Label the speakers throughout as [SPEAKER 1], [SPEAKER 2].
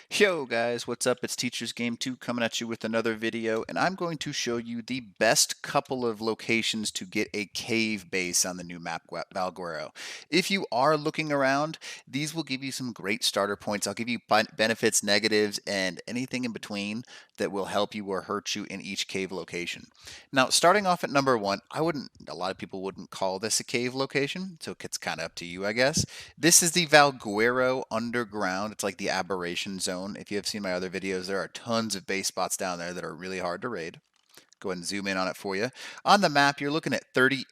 [SPEAKER 1] Yo guys, what's up? It's Teacher's Game 2 coming at you with another video, and I'm going to show you the best couple of locations to get a cave base on the new map, Valguero. If you are looking around, these will give you some great starter points. I'll give you benefits, negatives, and anything in between that will help you or hurt you in each cave location. Now, starting off at number 1, a lot of people wouldn't call this a cave location, so it's kind of up to you, I guess. This is the Valguero underground. It's like the aberration zone. If you have seen my other videos, there are tons of base spots down there that are really hard to raid. Go ahead and zoom in on it for you. On the map, you're looking at 38.0,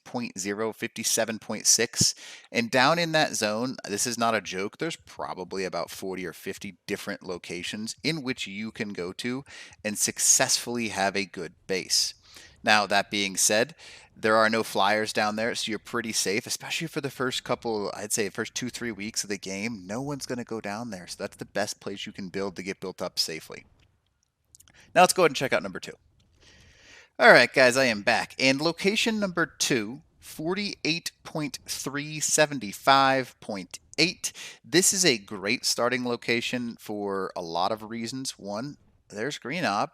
[SPEAKER 1] 57.6. And down in that zone, this is not a joke, there's probably about 40 or 50 different locations in which you can go to and successfully have a good base. Now, that being said, there are no flyers down there, so you're pretty safe, especially for the first couple, I'd say the first 2-3 weeks of the game. No one's going to go down there, so that's the best place you can build to get built up safely. Now let's go ahead and check out number 2. All right, guys, I am back. And location number 2, 48.375.8. This is a great starting location for a lot of reasons. One, there's Green Ob.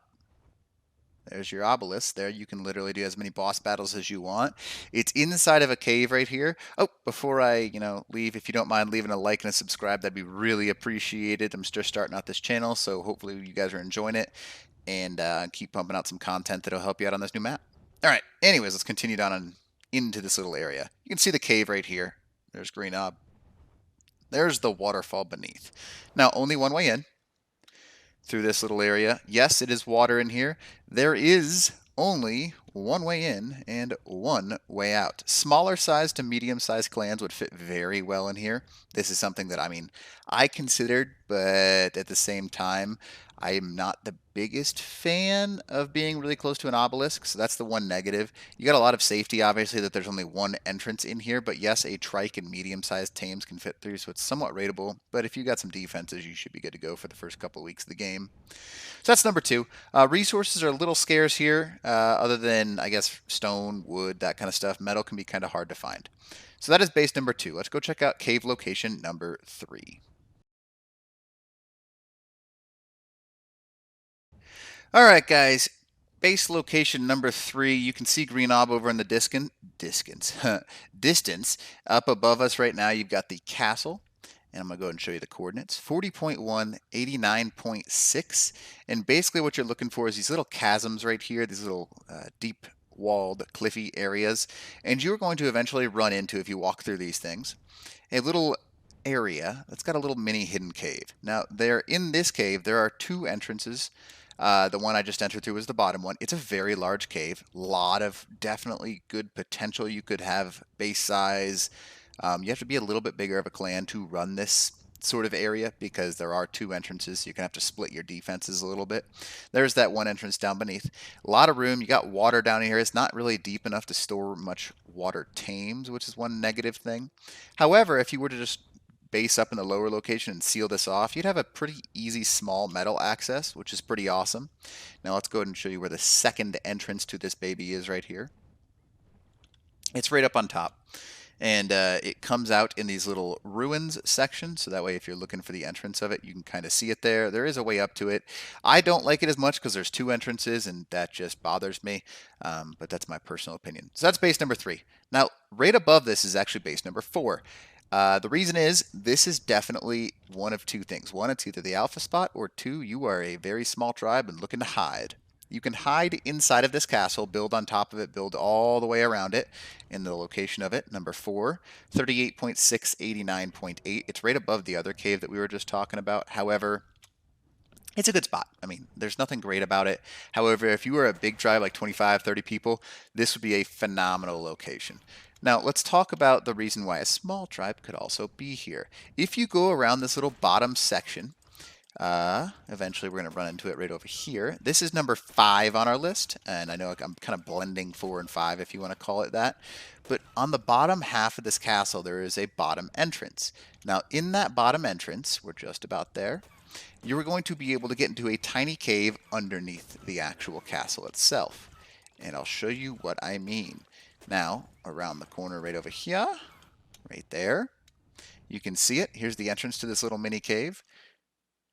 [SPEAKER 1] There's your obelisk. There you can literally do as many boss battles as you want. It's inside of a cave right here. Oh, before I, leave, if you don't mind leaving a like and a subscribe, that'd be really appreciated. I'm just starting out this channel, so hopefully you guys are enjoying it and keep pumping out some content that'll help you out on this new map. All right, anyways, let's continue down into this little area. You can see the cave right here. There's Green Ob. There's the waterfall beneath. Now, only one way in. Through this little area. Yes, it is water in here. There is only one way in and one way out. Smaller size to medium sized clans would fit very well in here. This is something that I considered, but at the same time, I am not the biggest fan of being really close to an obelisk, so that's the one negative. You got a lot of safety, obviously, that there's only one entrance in here, but yes, a trike and medium-sized tames can fit through, so it's somewhat rateable, but if you got some defenses, you should be good to go for the first couple of weeks of the game. So that's number 2. Resources are a little scarce here, other than, I guess, stone, wood, that kind of stuff. Metal can be kind of hard to find. So that is base number 2. Let's go check out cave location number 3. All right, guys. Base location number 3. You can see Green Ob over in the distance. Up above us right now, you've got the castle. And I'm going to go ahead and show you the coordinates. 40.1, 89.6. And basically what you're looking for is these little chasms right here, these little deep walled cliffy areas. And you're going to eventually run into, if you walk through these things, a little area that's got a little mini hidden cave. Now, in this cave, there are 2 entrances. The one I just entered through was the bottom one. It's a very large cave. Lot of definitely good potential. You could have base size. You have to be a little bit bigger of a clan to run this sort of area because there are 2 entrances. So you're going to have to split your defenses a little bit. There's that one entrance down beneath. A lot of room. You got water down here. It's not really deep enough to store much water tames, which is one negative thing. However, if you were to just base up in the lower location and seal this off, you'd have a pretty easy small metal access, which is pretty awesome. Now let's go ahead and show you where the second entrance to this baby is right here. It's right up on top. And it comes out in these little ruins sections, so that way if you're looking for the entrance of it, you can kind of see it there. There is a way up to it. I don't like it as much because there's 2 entrances, and that just bothers me, but that's my personal opinion. So that's base number 3. Now, right above this is actually base number 4. The reason is this is definitely one of 2 things. One, it's either the alpha spot, or 2, you are a very small tribe and looking to hide. You can hide inside of this castle, build on top of it, build all the way around it in the location of it. Number 4, 38.6, 89.8. It's right above the other cave that we were just talking about. However, it's a good spot. I mean, there's nothing great about it. However, if you were a big tribe, like 25, 30 people, this would be a phenomenal location. Now, let's talk about the reason why a small tribe could also be here. If you go around this little bottom section, eventually we're going to run into it right over here. This is number 5 on our list, and I know I'm kind of blending 4 and 5 if you want to call it that. But on the bottom half of this castle, there is a bottom entrance. Now, in that bottom entrance, we're just about there, you're going to be able to get into a tiny cave underneath the actual castle itself. And I'll show you what I mean. Now, around the corner right over here, right there, You can see it. Here's the entrance to this little mini cave.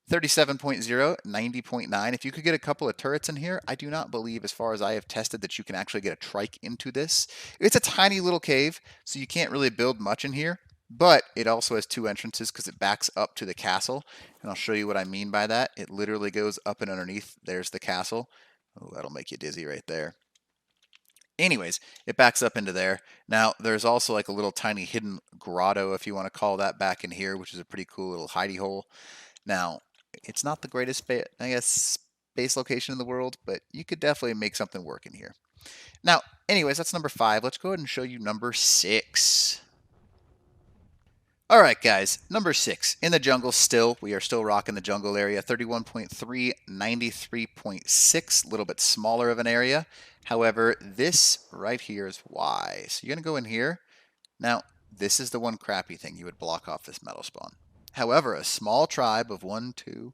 [SPEAKER 1] 37.0, 90.9. If you could get a couple of turrets in here, I do not believe, as far as I have tested, that you can actually get a trike into this. It's a tiny little cave, so you can't really build much in here, but it also has two entrances because it backs up to the castle, and I'll show you what I mean by that. It literally goes up and underneath. There's the castle. Oh, that'll make you dizzy right there. Anyways, it backs up into there. Now, there's also like a little tiny hidden grotto, if you want to call that, back in here, which is a pretty cool little hidey hole. Now, it's not the greatest, I guess, base location in the world, but you could definitely make something work in here. Now, anyways, that's number 5. Let's go ahead and show you number 6. All right, guys, number 6, in the jungle still. We are still rocking the jungle area, 31.3, 93.6, a little bit smaller of an area. However, this right here is why. So you're going to go in here. Now, this is the one crappy thing. You would block off this metal spawn. However, a small tribe of 1, 2,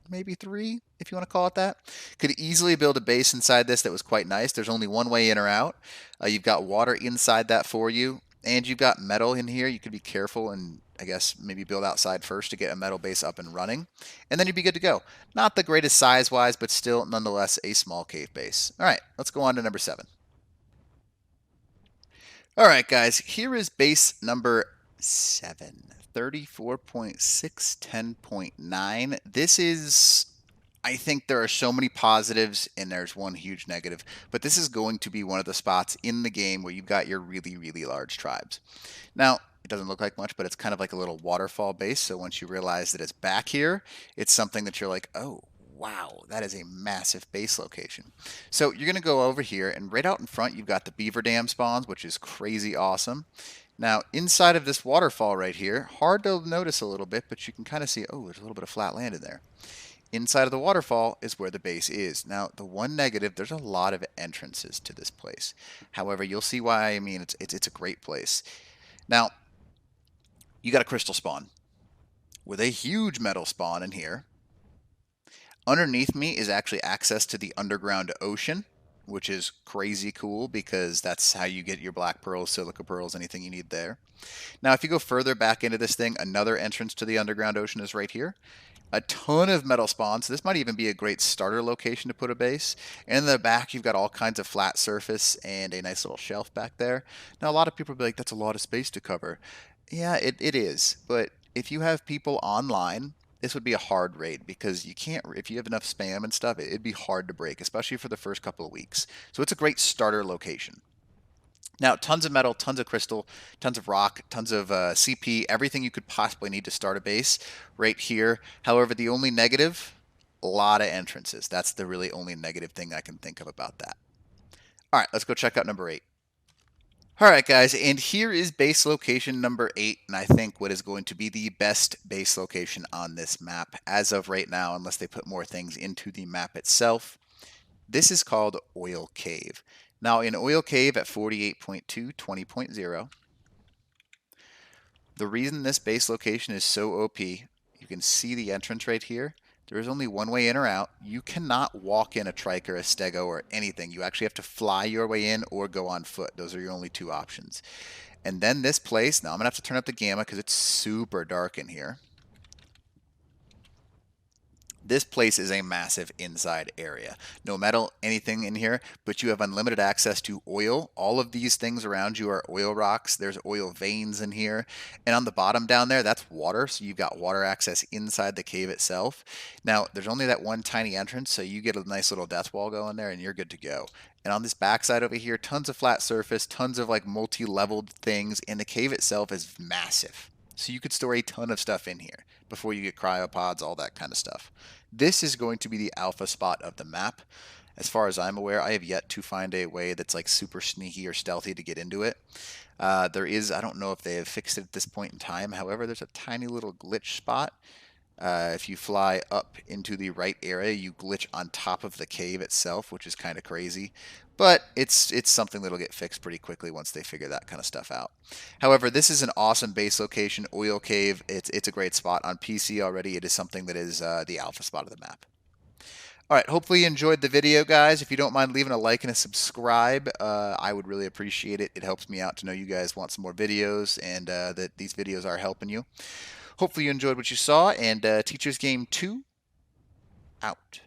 [SPEAKER 1] maybe 3, if you want to call it that, could easily build a base inside this that was quite nice. There's only one way in or out. You've got water inside that for you, and you've got metal in here. You could be careful and I guess maybe build outside first to get a metal base up and running, and then you'd be good to go. Not the greatest size-wise, but still nonetheless a small cave base. All right, let's go on to number 7. All right, guys, here is base number 7. 34.6, 10.9. This is, I think there are so many positives and there's one huge negative, but this is going to be one of the spots in the game where you've got your really, really large tribes. Now, it doesn't look like much, but it's kind of like a little waterfall base. So once you realize that it's back here, it's something that you're like, oh, wow, that is a massive base location. So you're going to go over here, and right out in front, you've got the beaver dam spawns, which is crazy awesome. Now, inside of this waterfall right here, hard to notice a little bit, but you can kind of see, oh, there's a little bit of flat land in there. Inside of the waterfall is where the base is. Now, the one negative, there's a lot of entrances to this place. However, you'll see why I mean it's a great place. Now, you got a crystal spawn with a huge metal spawn in here. Underneath me is actually access to the underground ocean, which is crazy cool because that's how you get your black pearls, silica pearls, anything you need there. Now, if you go further back into this thing, another entrance to the underground ocean is right here. A ton of metal spawns. This might even be a great starter location to put a base. And in the back, you've got all kinds of flat surface and a nice little shelf back there. Now, a lot of people will be like, that's a lot of space to cover. Yeah, it is. But if you have people online, this would be a hard raid because you can't, if you have enough spam and stuff, it'd be hard to break, especially for the first couple of weeks. So it's a great starter location. Now, tons of metal, tons of crystal, tons of rock, tons of CP, everything you could possibly need to start a base right here. However, the only negative, a lot of entrances. That's the really only negative thing I can think of about that. All right, let's go check out number 8. All right, guys, and here is base location number 8, and I think what is going to be the best base location on this map as of right now, unless they put more things into the map itself. This is called Oil Cave. Now, in Oil Cave at 48.2, 20.0, the reason this base location is so OP, you can see the entrance right here. There is only one way in or out. You cannot walk in a trike or a stego or anything. You actually have to fly your way in or go on foot. Those are your only two options. And then this place, now I'm going to have to turn up the gamma because it's super dark in here. This place is a massive inside area. No metal, anything in here, but you have unlimited access to oil. All of these things around you are oil rocks. There's oil veins in here. And on the bottom down there, that's water. So you've got water access inside the cave itself. Now, there's only that one tiny entrance, so you get a nice little death wall going there and you're good to go. And on this backside over here, tons of flat surface, tons of like multi-leveled things, and the cave itself is massive. So you could store a ton of stuff in here before you get cryopods, all that kind of stuff. This is going to be the alpha spot of the map. As far as I'm aware, I have yet to find a way that's like super sneaky or stealthy to get into it. There is, I don't know if they have fixed it at this point in time. However, there's a tiny little glitch spot. If you fly up into the right area, you glitch on top of the cave itself, which is kind of crazy. But it's something that'll get fixed pretty quickly once they figure that kind of stuff out. However, this is an awesome base location, Oil Cave. It's a great spot on PC already. It is something that is the alpha spot of the map. All right, hopefully you enjoyed the video, guys. If you don't mind leaving a like and a subscribe, I would really appreciate it. It helps me out to know you guys want some more videos and that these videos are helping you. Hopefully you enjoyed what you saw, and Teacher's Game 2 out.